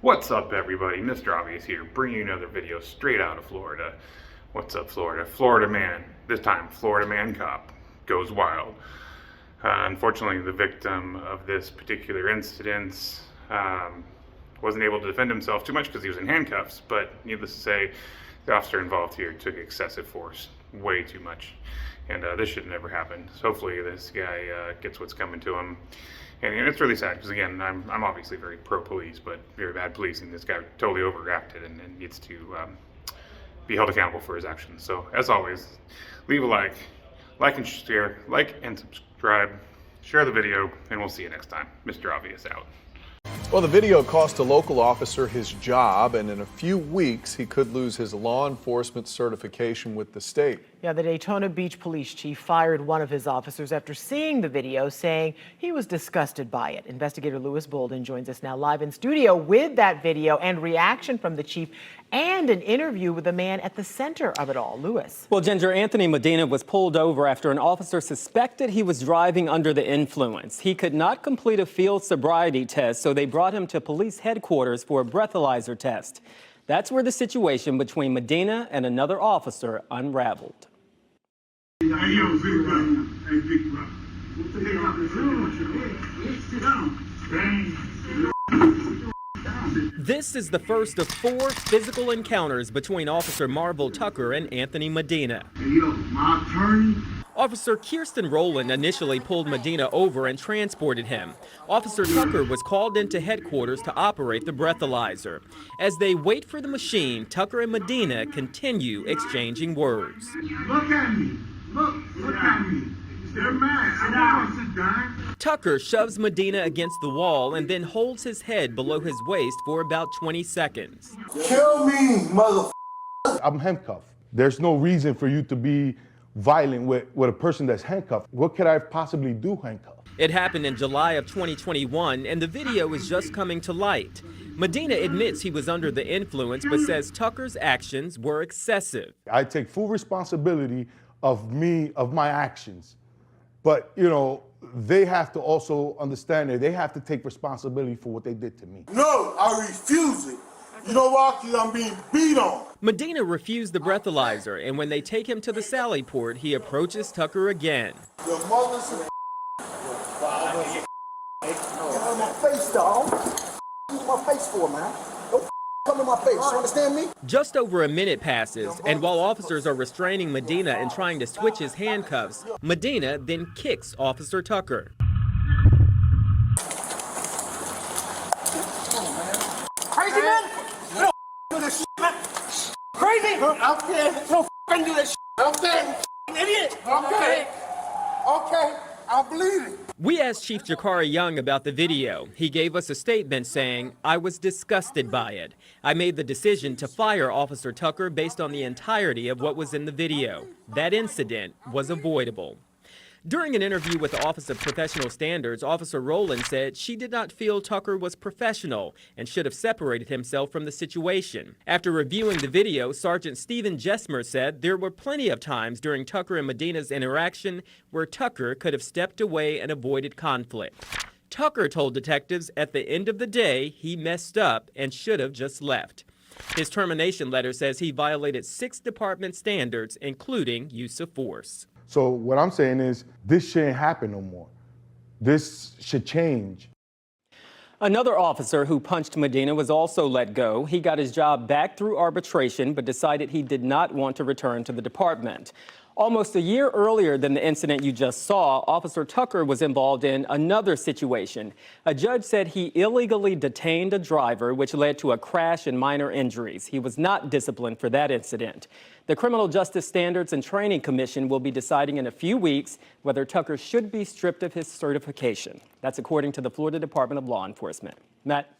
What's up, everybody? Mr. Obvious here, bringing you another video straight out of Florida. What's up, Florida? Florida man, this time Florida man cop, goes wild. Unfortunately, the victim of this particular incident wasn't able to defend himself too much because he was in handcuffs, but needless to say, the officer involved here took excessive force, way too much. And this should never happen. So hopefully this guy gets what's coming to him. And it's really sad because, again, I'm obviously very pro-police, but very bad policing. This guy totally overreacted and needs to be held accountable for his actions. So as always, leave a like and share, like and subscribe, share the video, and we'll see you next time. Mr. Obvious out. Well, the video cost a local officer his job, and in a few weeks, he could lose his law enforcement certification with the state. Yeah, the Daytona Beach police chief fired one of his officers after seeing the video, saying he was disgusted by it. Investigator Lewis Bolden joins us now live in studio with that video and reaction from the chief and an interview with the man at the center of it all. Lewis. Well, Ginger, Anthony Medina was pulled over after an officer suspected he was driving under the influence. He could not complete a field sobriety test, so they brought him to police headquarters for a breathalyzer test. That's where the situation between Medina and another officer unraveled. Hey, yo, big brother. Hey, big brother. What the hell is wrong? Sit down. This is the first of 4 physical encounters between Officer Marvel Tucker and Anthony Medina. Hey, yo, my attorney. Officer Kirsten Rowland initially pulled Medina over and transported him. Officer Tucker was called into headquarters to operate the breathalyzer. As they wait for the machine, Tucker and Medina continue exchanging words. Look at me. Look at me. They're mad. Sit down. Sit down. Tucker shoves Medina against the wall and then holds his head below his waist for about 20 seconds. Kill me, motherfucker. I'm handcuffed. There's no reason for you to be violent with a person that's handcuffed. What could I possibly do handcuffed? It happened in July of 2021, and the video is just coming to light. Medina admits he was under the influence, but says Tucker's actions were excessive. I take full responsibility of my actions. But, you know, they have to also understand that they have to take responsibility for what they did to me. No, I refuse it. You know why? Because I'm being beat on. Medina refused the breathalyzer, and when they take him to the Sally Port, he approaches Tucker again. Your mother's a Get my face, dog. Use my face for, man. Don't come in my face. You understand me? Just over a minute passes, and while officers are restraining Medina and trying to switch his handcuffs, Medina then kicks Officer Tucker. Crazy man? You don't do this shit, man. Crazy? Okay. You don't do that shit. Okay. Idiot. Okay. okay. I'm bleeding. We asked Chief Jakari Young about the video. He gave us a statement saying, "I was disgusted by it. I made the decision to fire Officer Tucker based on the entirety of what was in the video. That incident was avoidable." During an interview with the Office of Professional Standards, Officer Rowland said she did not feel Tucker was professional and should have separated himself from the situation. After reviewing the video, Sergeant Stephen Jesmer said there were plenty of times during Tucker and Medina's interaction where Tucker could have stepped away and avoided conflict. Tucker told detectives at the end of the day he messed up and should have just left. His termination letter says he violated 6 department standards, including use of force. So what I'm saying is this shouldn't happen no more. This should change. Another officer who punched Medina was also let go. He got his job back through arbitration, but decided he did not want to return to the department. Almost a year earlier than the incident you just saw, Officer Tucker was involved in another situation. A judge said he illegally detained a driver, which led to a crash and minor injuries. He was not disciplined for that incident. The Criminal Justice Standards and Training Commission will be deciding in a few weeks whether Tucker should be stripped of his certification. That's according to the Florida Department of Law Enforcement. Matt?